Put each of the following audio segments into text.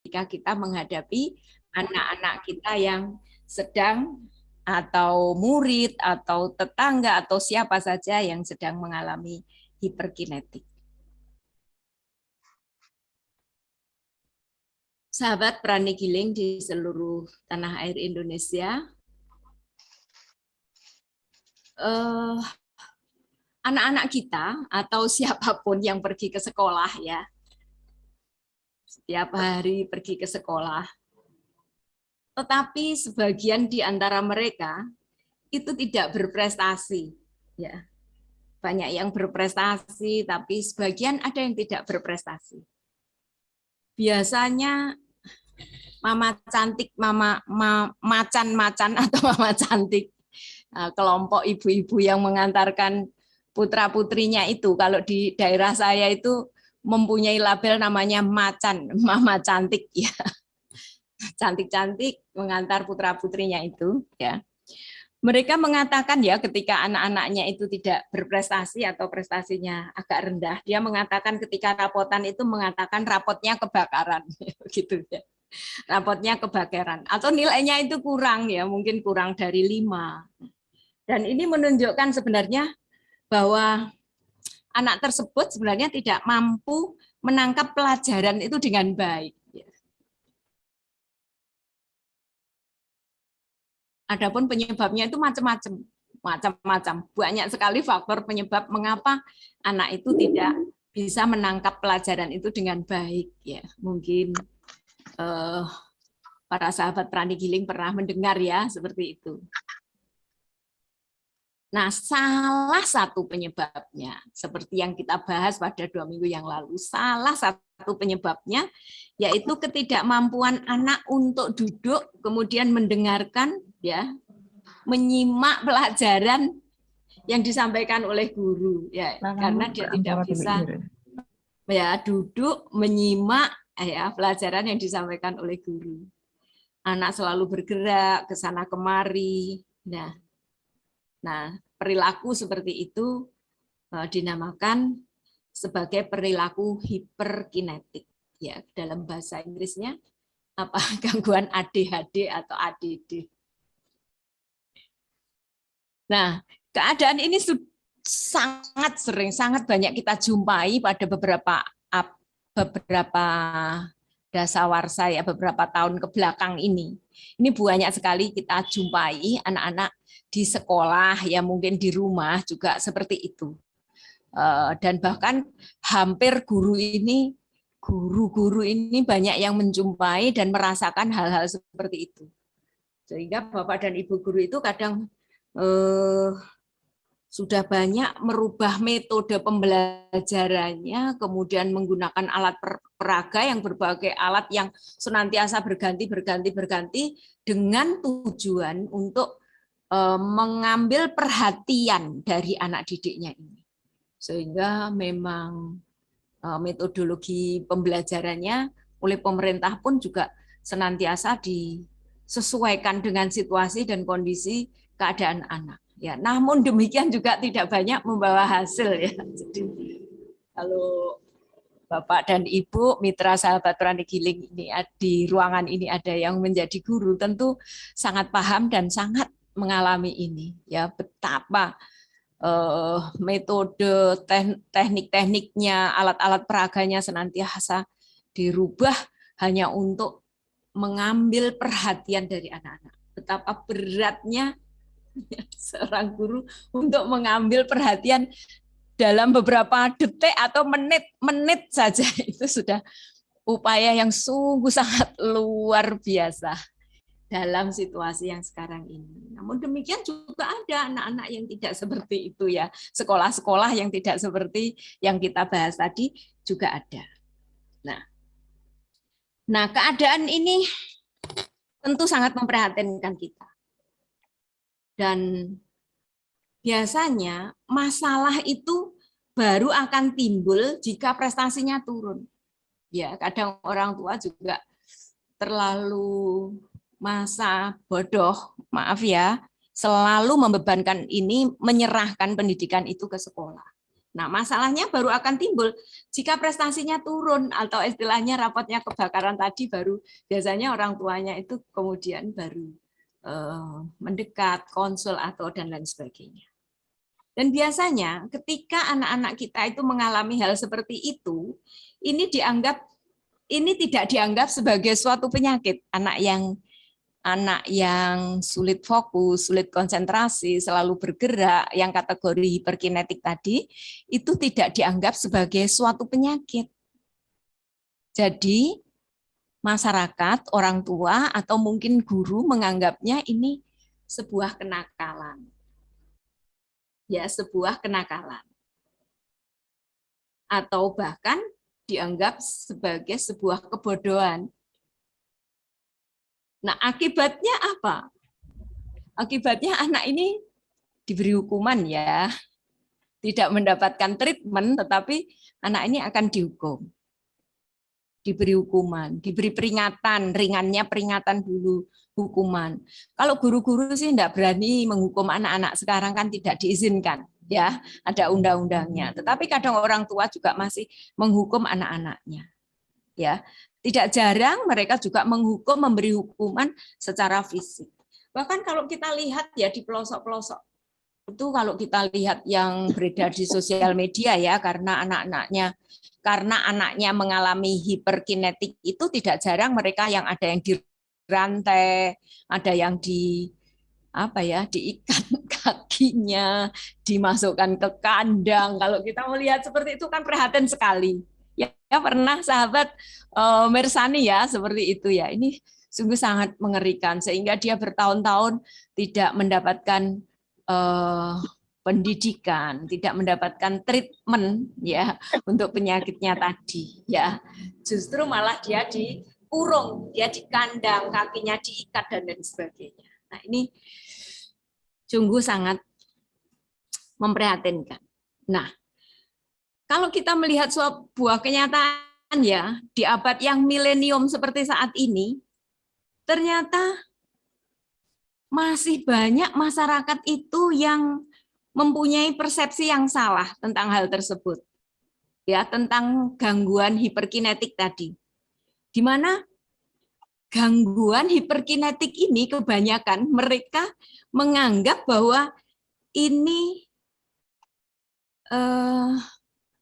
ketika kita menghadapi anak-anak kita yang sedang atau murid atau tetangga atau siapa saja yang sedang mengalami hiperkinetik. Sahabat Prani Giling di seluruh tanah air Indonesia, anak-anak kita atau siapapun yang pergi ke sekolah ya, setiap hari pergi ke sekolah, tetapi sebagian di antara mereka itu tidak berprestasi, ya. Banyak yang berprestasi, tapi sebagian ada yang tidak berprestasi. Biasanya mama cantik, macan-macan atau mama cantik, kelompok ibu-ibu yang mengantarkan putra-putrinya itu, kalau di daerah saya itu mempunyai label namanya macan, mama cantik ya. Cantik-cantik mengantar putra-putrinya itu ya. Mereka mengatakan ya ketika anak-anaknya itu tidak berprestasi atau prestasinya agak rendah, dia mengatakan ketika rapotan itu mengatakan rapotnya kebakaran gitu ya. Rapotnya kebakaran atau nilainya itu kurang ya, mungkin kurang dari 5. Dan ini menunjukkan sebenarnya bahwa anak tersebut sebenarnya tidak mampu menangkap pelajaran itu dengan baik. Adapun penyebabnya itu macam-macam. Banyak sekali faktor penyebab mengapa anak itu tidak bisa menangkap pelajaran itu dengan baik. Ya, mungkin para sahabat Prani Giling pernah mendengar ya seperti itu. Nah, salah satu penyebabnya, seperti yang kita bahas pada 2 minggu yang lalu, salah satu penyebabnya yaitu ketidakmampuan anak untuk duduk, kemudian mendengarkan, ya, menyimak pelajaran yang disampaikan oleh guru, ya, karena dia tidak bisa ya duduk menyimak ya pelajaran yang disampaikan oleh guru. Anak selalu bergerak ke sana kemari. Nah, perilaku seperti itu dinamakan sebagai perilaku hiperkinetik. Ya, dalam bahasa Inggrisnya apa gangguan ADHD atau ADD. Nah, keadaan ini sangat sering, sangat banyak kita jumpai pada beberapa dasawarsa ya, beberapa tahun ke belakang ini. Ini banyak sekali kita jumpai anak-anak di sekolah, ya mungkin di rumah juga seperti itu. Dan bahkan hampir guru-guru ini banyak yang menjumpai dan merasakan hal-hal seperti itu. Sehingga Bapak dan Ibu guru itu kadang sudah banyak merubah metode pembelajarannya, kemudian menggunakan alat peraga yang berbagai alat yang senantiasa berganti dengan tujuan untuk mengambil perhatian dari anak didiknya ini. Sehingga memang metodologi pembelajarannya oleh pemerintah pun juga senantiasa disesuaikan dengan situasi dan kondisi keadaan anak. Ya, namun demikian juga tidak banyak membawa hasil ya. Jadi kalau Bapak dan Ibu mitra sahabat Prani Giling ini di ruangan ini ada yang menjadi guru, tentu sangat paham dan sangat mengalami ini ya, betapa metode teknik-tekniknya, alat-alat peraganya senantiasa dirubah hanya untuk mengambil perhatian dari anak-anak. Betapa beratnya seorang guru untuk mengambil perhatian dalam beberapa detik atau menit saja, itu sudah upaya yang sungguh sangat luar biasa dalam situasi yang sekarang ini. Namun demikian juga ada anak-anak yang tidak seperti itu ya. Sekolah-sekolah yang tidak seperti yang kita bahas tadi juga ada. Nah, keadaan ini tentu sangat memprihatinkan kita. Dan biasanya masalah itu baru akan timbul jika prestasinya turun. Ya, kadang orang tua juga terlalu masa bodoh, maaf ya, selalu membebankan ini, menyerahkan pendidikan itu ke sekolah. Nah, masalahnya baru akan timbul jika prestasinya turun atau istilahnya rapotnya kebakaran tadi, baru biasanya orang tuanya itu kemudian baru mendekat, konsul atau dan lain sebagainya. Dan biasanya ketika anak-anak kita itu mengalami hal seperti itu, ini tidak dianggap sebagai suatu penyakit. Anak yang sulit fokus, sulit konsentrasi, selalu bergerak, yang kategori hiperkinetik tadi, itu tidak dianggap sebagai suatu penyakit. Jadi, masyarakat, orang tua, atau mungkin guru menganggapnya ini sebuah kenakalan. Ya, sebuah kenakalan. Atau bahkan dianggap sebagai sebuah kebodohan. Nah, akibatnya apa? Akibatnya anak ini diberi hukuman ya. Tidak mendapatkan treatment, tetapi anak ini akan dihukum. Diberi hukuman, diberi peringatan, ringannya peringatan dulu, hukuman. Kalau guru-guru sih tidak berani menghukum anak-anak sekarang, kan tidak diizinkan. Ya, ada undang-undangnya. Tetapi kadang orang tua juga masih menghukum anak-anaknya. Ya, tidak jarang mereka juga menghukum, memberi hukuman secara fisik. Bahkan kalau kita lihat ya di pelosok-pelosok itu, kalau kita lihat yang beredar di sosial media ya, karena anaknya mengalami hiperkinetik itu tidak jarang mereka yang ada yang dirantai, ada yang diikat kakinya, dimasukkan ke kandang. Kalau kita melihat seperti itu kan prihatin sekali. Ya pernah sahabat Mersani ya seperti itu ya. Ini sungguh sangat mengerikan sehingga dia bertahun-tahun tidak mendapatkan pendidikan, tidak mendapatkan treatment ya untuk penyakitnya tadi ya. Justru malah dia dikurung, dia dikandang, kakinya diikat dan lain sebagainya. Nah, ini sungguh sangat memprihatinkan. Nah, kalau kita melihat sebuah kenyataan ya, di abad yang milenium seperti saat ini, ternyata masih banyak masyarakat itu yang mempunyai persepsi yang salah tentang hal tersebut. Ya, tentang gangguan hiperkinetik tadi. Di mana gangguan hiperkinetik ini kebanyakan mereka menganggap bahwa ini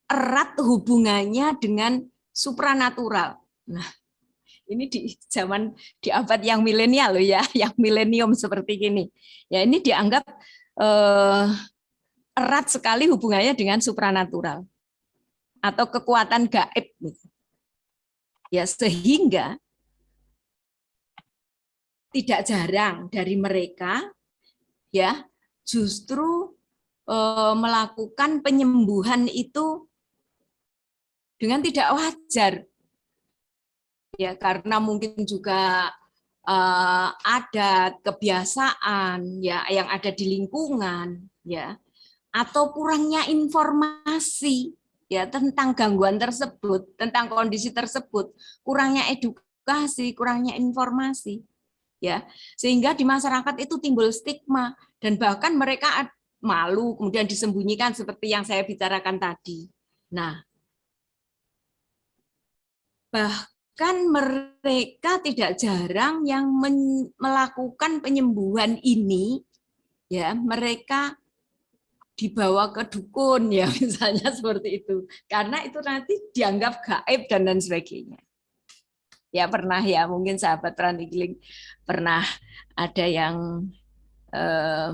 erat hubungannya dengan supranatural. Nah, ini di abad yang milenial loh ya, yang milenium seperti ini. Ya, ini dianggap erat sekali hubungannya dengan supranatural atau kekuatan gaib. Ya, sehingga tidak jarang dari mereka ya justru melakukan penyembuhan itu dengan tidak wajar ya, karena mungkin juga adat, kebiasaan ya yang ada di lingkungan ya, atau kurangnya informasi ya tentang gangguan tersebut, tentang kondisi tersebut, kurangnya edukasi, kurangnya informasi. Ya, sehingga di masyarakat itu timbul stigma dan bahkan mereka malu kemudian disembunyikan seperti yang saya bicarakan tadi. Nah, bahkan mereka tidak jarang yang melakukan penyembuhan ini ya, mereka dibawa ke dukun ya misalnya seperti itu. Karena itu nanti dianggap gaib dan lain sebagainya. Ya pernah ya, mungkin sahabat Prantigiling pernah ada yang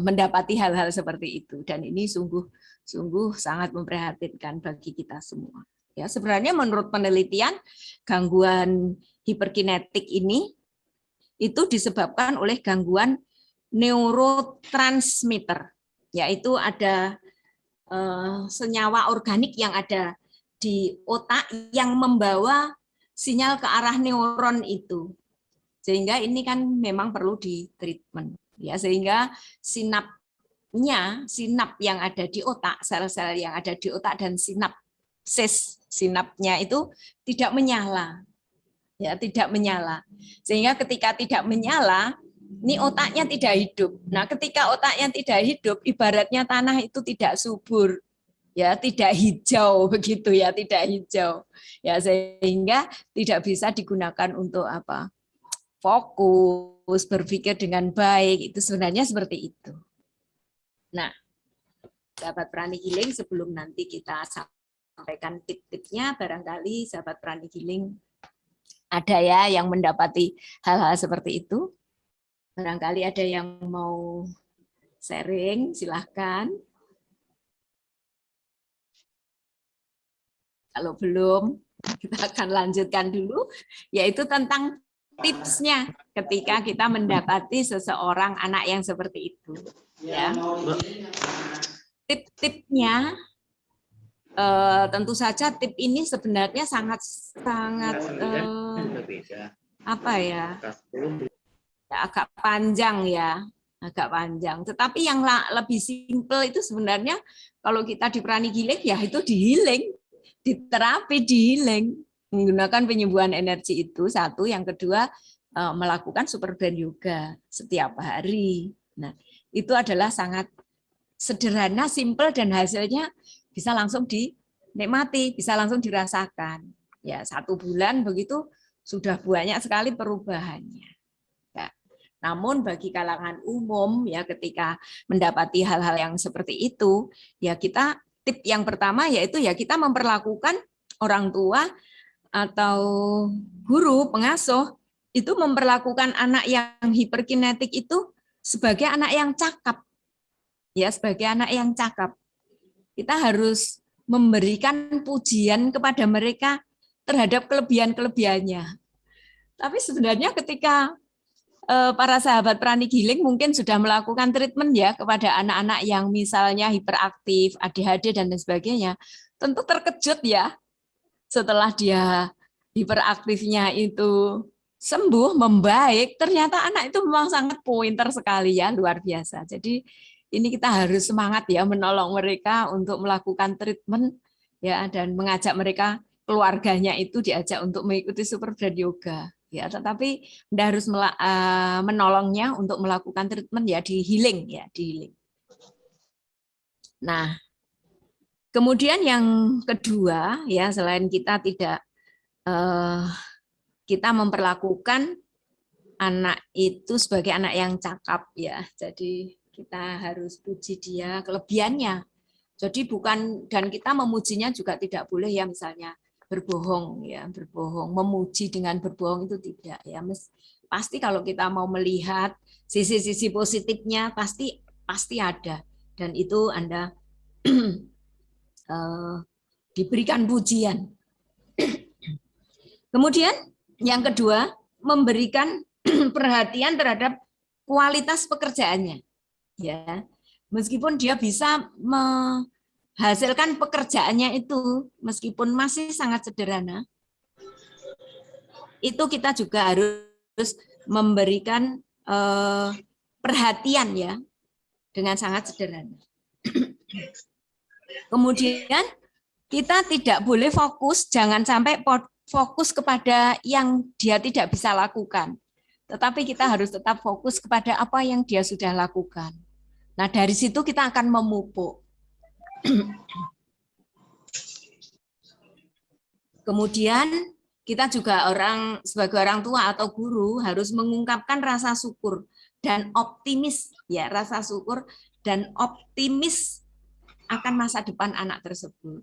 mendapati hal-hal seperti itu, dan ini sungguh sangat memprihatinkan bagi kita semua. Ya, sebenarnya menurut penelitian gangguan hiperkinetik ini itu disebabkan oleh gangguan neurotransmitter, yaitu ada senyawa organik yang ada di otak yang membawa sinyal ke arah neuron itu, sehingga ini kan memang perlu di treatment ya, sehingga sinap yang ada di otak, sel-sel yang ada di otak dan sinapnya itu tidak menyala ya, tidak menyala, sehingga ketika tidak menyala ini otaknya tidak hidup. Nah, ketika otaknya tidak hidup, ibaratnya tanah itu tidak subur ya tidak hijau begitu ya, tidak hijau ya, sehingga tidak bisa digunakan untuk apa, fokus, berpikir dengan baik, itu sebenarnya seperti itu. Nah, sahabat Prani Healing, sebelum nanti kita sampaikan tip-tipnya, barangkali sahabat Prani Healing ada ya yang mendapati hal-hal seperti itu, barangkali ada yang mau sharing, silahkan. Kalau belum, kita akan lanjutkan dulu, yaitu tentang tipsnya ketika kita mendapati seseorang anak yang seperti itu. Ya. Tip-tipnya, tentu saja tip ini sebenarnya sangat apa ya, agak panjang ya, agak panjang. Tetapi yang lebih simpel itu sebenarnya kalau kita di Prani Healing ya itu di healing, diterapi di healing, menggunakan penyembuhan energi itu satu, yang kedua melakukan super brain yoga setiap hari. Nah, itu adalah sangat sederhana, simple, dan hasilnya bisa langsung dinikmati, bisa langsung dirasakan. Ya, 1 bulan begitu sudah banyak sekali perubahannya. Ya. Namun bagi kalangan umum ya, ketika mendapati hal-hal yang seperti itu, ya kita tip yang pertama yaitu ya kita memperlakukan orang tua atau guru, pengasuh itu memperlakukan anak yang hiperkinetik itu sebagai anak yang cakap. Ya, sebagai anak yang cakap. Kita harus memberikan pujian kepada mereka terhadap kelebihan-kelebihannya. Tapi sebenarnya ketika para sahabat Prani Healing mungkin sudah melakukan treatment ya kepada anak-anak yang misalnya hiperaktif, ADHD dan lain sebagainya, tentu terkejut ya setelah dia hiperaktifnya itu sembuh, membaik, ternyata anak itu memang sangat pointer sekali ya, luar biasa. Jadi ini kita harus semangat ya menolong mereka untuk melakukan treatment ya, dan mengajak mereka, keluarganya itu diajak untuk mengikuti super brain yoga ya, tetapi Anda harus menolongnya untuk melakukan treatment ya, di healing ya, di healing. Nah, kemudian yang kedua ya, selain kita tidak kita memperlakukan anak itu sebagai anak yang cakap ya, jadi kita harus puji dia kelebihannya. Jadi bukan, dan kita memujinya juga tidak boleh ya, misalnya berbohong ya, berbohong, memuji dengan berbohong itu tidak ya. Pasti kalau kita mau melihat sisi-sisi positifnya pasti ada, dan itu Anda diberikan pujian. Kemudian yang kedua, memberikan perhatian terhadap kualitas pekerjaannya. Ya, meskipun dia bisa menghasilkan pekerjaannya itu meskipun masih sangat sederhana, itu kita juga harus memberikan perhatian ya, dengan sangat sederhana. Kemudian kita tidak boleh fokus, jangan sampai fokus kepada yang dia tidak bisa lakukan, tetapi kita harus tetap fokus kepada apa yang dia sudah lakukan. Nah, dari situ kita akan memupuk. Kemudian kita juga sebagai orang tua atau guru harus mengungkapkan rasa syukur dan optimis ya, rasa syukur dan optimis akan masa depan anak tersebut.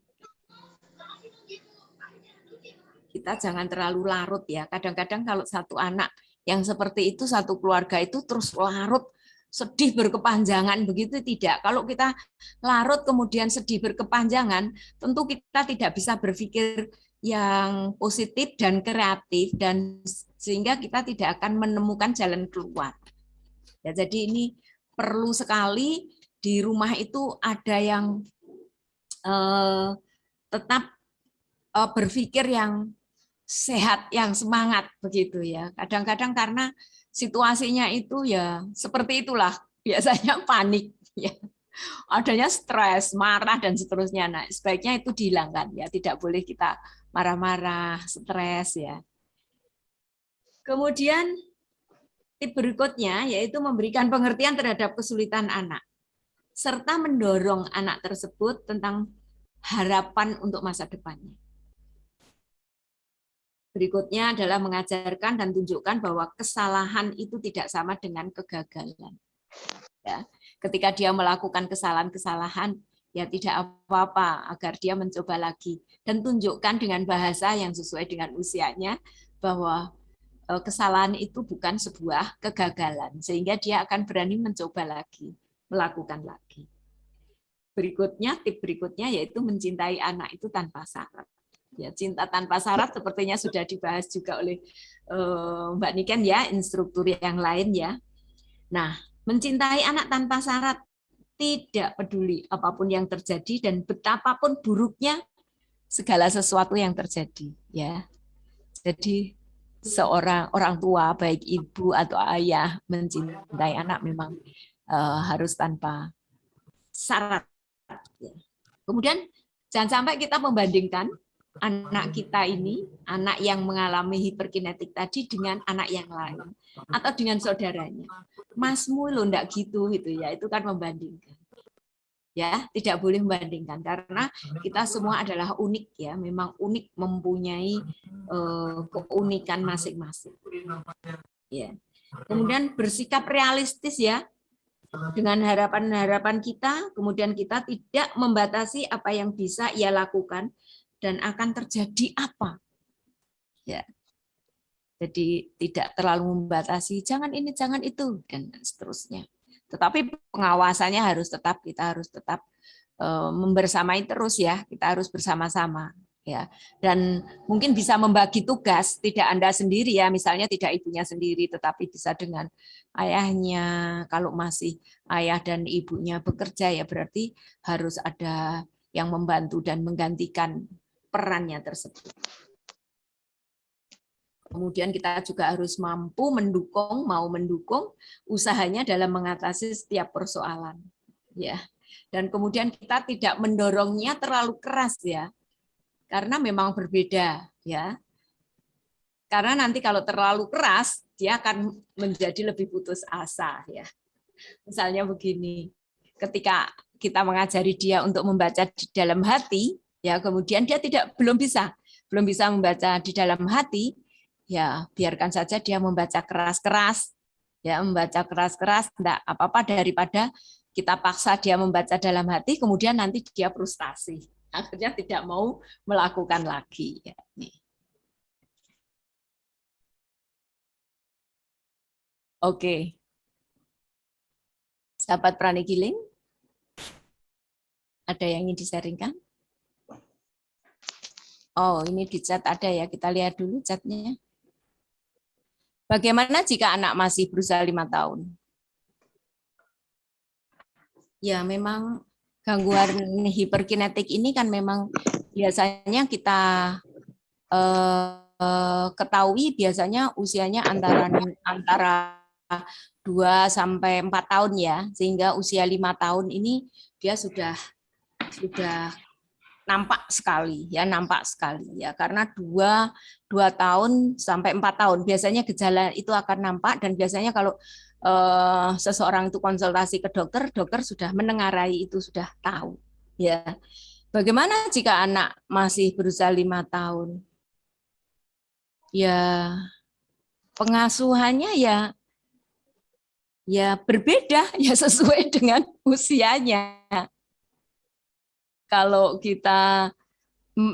Kita jangan terlalu larut ya. Kadang-kadang kalau satu anak yang seperti itu, satu keluarga itu terus larut, sedih berkepanjangan, begitu tidak. Kalau kita larut kemudian sedih berkepanjangan, tentu kita tidak bisa berpikir yang positif dan kreatif, dan sehingga kita tidak akan menemukan jalan keluar. Ya, jadi ini perlu sekali di rumah itu ada yang tetap berpikir yang sehat, yang semangat begitu ya. Kadang-kadang karena situasinya itu ya seperti itulah, biasanya panik ya. Adanya stres, marah dan seterusnya. Nah, sebaiknya itu dihilangkan ya, tidak boleh kita marah-marah, stres ya. Kemudian tip berikutnya yaitu memberikan pengertian terhadap kesulitan anak serta mendorong anak tersebut tentang harapan untuk masa depannya. Berikutnya adalah mengajarkan dan tunjukkan bahwa kesalahan itu tidak sama dengan kegagalan. Ya, ketika dia melakukan kesalahan-kesalahan, ya tidak apa-apa agar dia mencoba lagi. Dan tunjukkan dengan bahasa yang sesuai dengan usianya bahwa kesalahan itu bukan sebuah kegagalan, sehingga dia akan berani mencoba lagi, melakukan lagi. Berikutnya, tip berikutnya yaitu mencintai anak itu tanpa syarat. Ya, cinta tanpa syarat sepertinya sudah dibahas juga oleh Mbak Niken ya, instruktur yang lain ya. Nah, mencintai anak tanpa syarat, tidak peduli apapun yang terjadi dan betapapun buruknya segala sesuatu yang terjadi ya. Jadi seorang orang tua baik ibu atau ayah mencintai anak memang harus tanpa syarat. Kemudian jangan sampai kita membandingkan anak kita ini, anak yang mengalami hiperkinetik tadi dengan anak yang lain atau dengan saudaranya. Masmu lo ndak gitu ya, itu kan membandingkan. Ya, tidak boleh membandingkan karena kita semua adalah unik ya, memang unik, mempunyai keunikan masing-masing. Ya. Kemudian bersikap realistis ya, dengan harapan-harapan kita, kemudian kita tidak membatasi apa yang bisa ia lakukan dan akan terjadi apa. Ya. Jadi tidak terlalu membatasi, jangan ini, jangan itu, dan seterusnya. Tetapi pengawasannya kita harus tetap membersamai terus ya, kita harus bersama-sama. Ya, dan mungkin bisa membagi tugas, tidak Anda sendiri ya, misalnya tidak ibunya sendiri, tetapi bisa dengan ayahnya. Kalau masih ayah dan ibunya bekerja ya berarti harus ada yang membantu dan menggantikan perannya tersebut. Kemudian kita juga harus mampu mau mendukung usahanya dalam mengatasi setiap persoalan. Ya. Dan kemudian kita tidak mendorongnya terlalu keras ya. Karena memang berbeda ya. Karena nanti kalau terlalu keras dia akan menjadi lebih putus asa ya. Misalnya begini, ketika kita mengajari dia untuk membaca di dalam hati, ya kemudian dia belum bisa membaca di dalam hati, ya biarkan saja dia membaca keras-keras, ya membaca keras-keras, enggak apa-apa daripada kita paksa dia membaca dalam hati, kemudian nanti dia frustasi, akhirnya tidak mau melakukan lagi. Ya. Oke, sahabat Prani Giling, ada yang ingin disaringkan? Oh, ini di chat ada ya, kita lihat dulu chatnya. Bagaimana jika anak masih berusia 5 tahun? Ya, memang gangguan hiperkinetik ini kan memang biasanya kita ketahui biasanya usianya antara 2 sampai 4 tahun ya, sehingga usia 5 tahun ini dia sudah nampak sekali ya, karena 2 tahun sampai 4 tahun biasanya gejala itu akan nampak, dan biasanya kalau seseorang itu konsultasi ke dokter sudah menengarai itu, sudah tahu ya. Bagaimana jika anak masih berusia 5 tahun? Ya pengasuhannya ya berbeda ya, sesuai dengan usianya. Kalau kita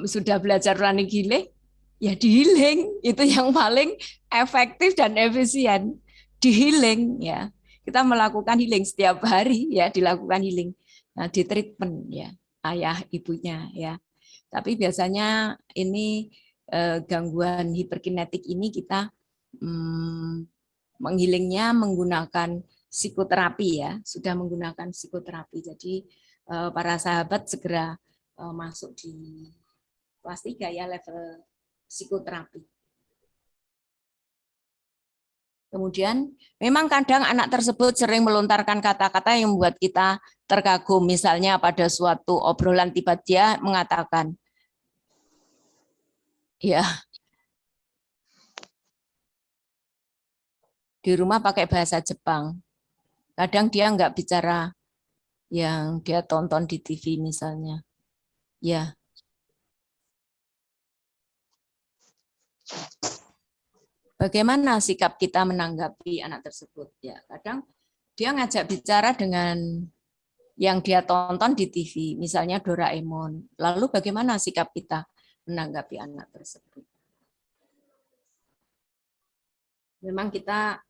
sudah belajar running healing, ya di healing itu yang paling efektif dan efisien, di healing ya. Kita melakukan healing setiap hari ya, dilakukan healing. Nah, di treatment ya ayah ibunya ya. Tapi biasanya ini gangguan hiperkinetik ini kita menghilingnya menggunakan psikoterapi ya, sudah menggunakan psikoterapi. Jadi para sahabat segera masuk di kelas 3 ya, level psikoterapi. Kemudian memang kadang anak tersebut sering melontarkan kata-kata yang membuat kita terkagum. Misalnya pada suatu obrolan tiba dia mengatakan, ya di rumah pakai bahasa Jepang. Kadang dia nggak bicara yang dia tonton di TV misalnya. Ya. Bagaimana sikap kita menanggapi anak tersebut? Ya, kadang dia ngajak bicara dengan yang dia tonton di TV, misalnya Doraemon. Lalu bagaimana sikap kita menanggapi anak tersebut? Memang kita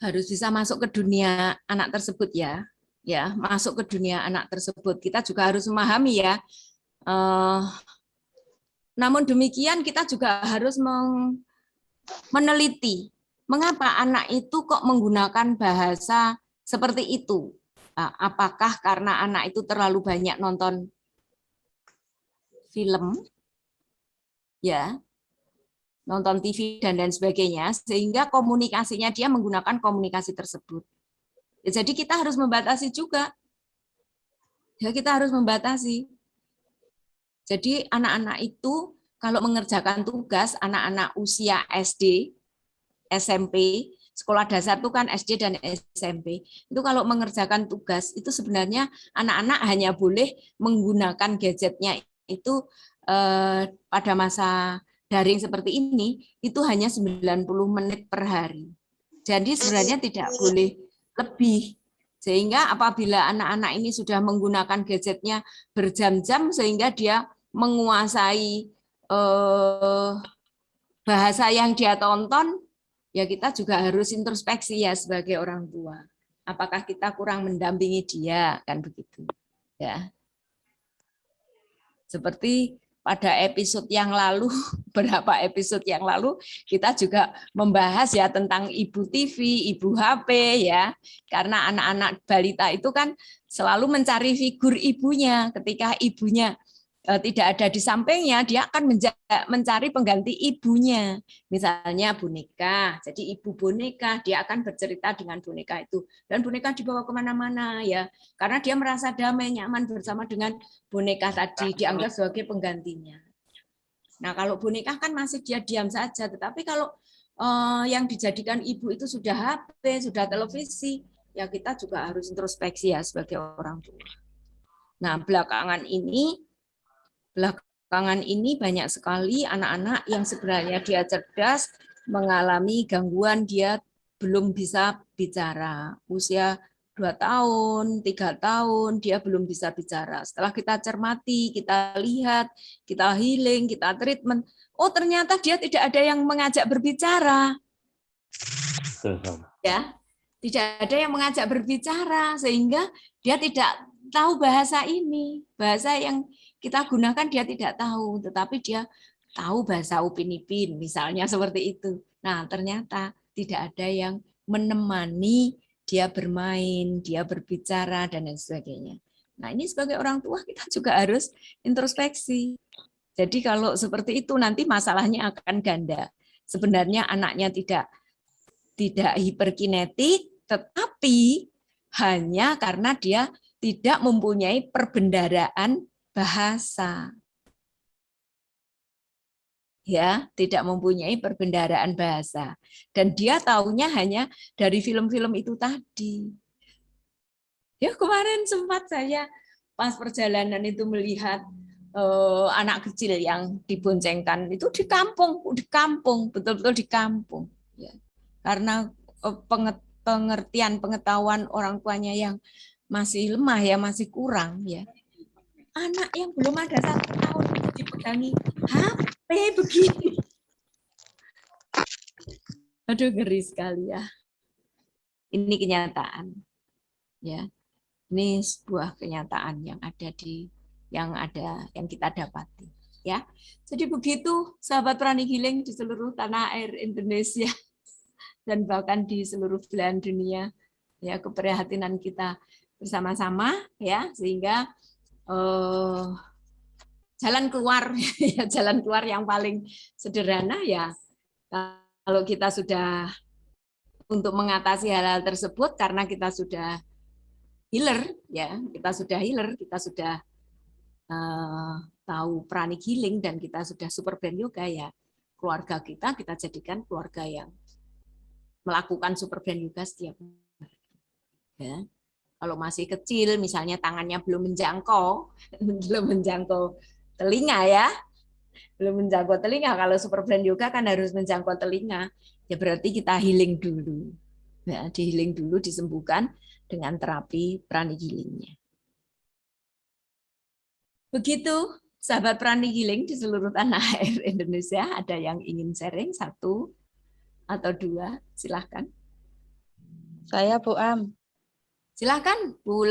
harus bisa masuk ke dunia anak tersebut ya. Ya, masuk ke dunia anak tersebut. Kita juga harus memahami ya. Namun demikian kita juga harus meneliti mengapa anak itu kok menggunakan bahasa seperti itu. Apakah karena anak itu terlalu banyak nonton film, ya, nonton TV dan lain sebagainya, sehingga komunikasinya dia menggunakan komunikasi tersebut. Ya, jadi kita harus membatasi juga. Ya, kita harus membatasi. Jadi anak-anak itu kalau mengerjakan tugas, anak-anak usia SD, SMP, sekolah dasar itu kan SD dan SMP. Itu kalau mengerjakan tugas itu sebenarnya anak-anak hanya boleh menggunakan gadgetnya itu pada masa daring seperti ini itu hanya 90 menit per hari. Jadi sebenarnya tidak boleh lebih. Sehingga apabila anak-anak ini sudah menggunakan gadgetnya berjam-jam sehingga dia menguasai bahasa yang dia tonton, ya kita juga harus introspeksi ya sebagai orang tua. Apakah kita kurang mendampingi dia, kan begitu. Ya. Seperti pada episode yang lalu, berapa episode yang lalu, kita juga membahas ya tentang ibu TV, ibu HP ya. Karena anak-anak balita itu kan selalu mencari figur ibunya. Ketika ibunya tidak ada di sampingnya, dia akan mencari pengganti ibunya. Misalnya boneka, jadi ibu boneka, dia akan bercerita dengan boneka itu. Dan boneka dibawa kemana-mana ya, karena dia merasa damai, nyaman bersama dengan boneka tadi, dianggap sebagai penggantinya. Nah kalau boneka kan masih dia diam saja, tetapi kalau yang dijadikan ibu itu sudah HP, sudah televisi, ya kita juga harus introspeksi ya sebagai orang tua. Nah belakangan ini banyak sekali anak-anak yang sebenarnya dia cerdas mengalami gangguan, dia belum bisa bicara. Usia 2 tahun, 3 tahun, dia belum bisa bicara. Setelah kita cermati, kita lihat, kita healing, kita treatment, oh ternyata dia tidak ada yang mengajak berbicara. Ya, tidak ada yang mengajak berbicara, sehingga dia tidak tahu bahasa ini. Bahasa yang kita gunakan dia tidak tahu, tetapi dia tahu bahasa Upin Ipin, misalnya seperti itu. Nah, ternyata tidak ada yang menemani dia bermain, dia berbicara, dan lain sebagainya. Nah, ini sebagai orang tua kita juga harus introspeksi. Jadi kalau seperti itu nanti masalahnya akan ganda. Sebenarnya anaknya tidak hiperkinetik, tetapi hanya karena dia tidak mempunyai perbendaharaan bahasa. Ya, tidak mempunyai perbendaharaan bahasa. Dan dia taunya hanya dari film-film itu tadi. Ya, kemarin sempat saya pas perjalanan itu melihat anak kecil yang diboncengkan itu di kampung, betul-betul di kampung. Ya. Karena pengertian, pengetahuan orang tuanya yang masih lemah ya, masih kurang ya. Anak yang belum ada 1 tahun itu dipegangi HP begini. Aduh, ngeri sekali ya. Ini kenyataan. Ya. Ini sebuah kenyataan yang yang kita dapati. Ya. Jadi begitu sahabat Prani Healing di seluruh tanah air Indonesia dan bahkan di seluruh belahan dunia, ya, keprihatinan kita bersama-sama ya, sehingga jalan keluar ya, jalan keluar yang paling sederhana ya kalau kita sudah untuk mengatasi hal-hal tersebut karena kita sudah healer ya, kita sudah tahu pranic healing dan kita sudah super brain yoga ya, keluarga kita jadikan keluarga yang melakukan super brain yoga setiap hari ya. Kalau masih kecil, misalnya tangannya belum menjangkau, belum menjangkau telinga ya, belum menjangkau telinga. Kalau super brain yoga kan harus menjangkau telinga. Ya berarti kita healing dulu. Ya, di healing dulu, disembuhkan dengan terapi prana healingnya. Begitu, sahabat prana healing di seluruh tanah air Indonesia. Ada yang ingin sharing satu atau dua? Silahkan. Saya Bu Am. Silahkan, Bu.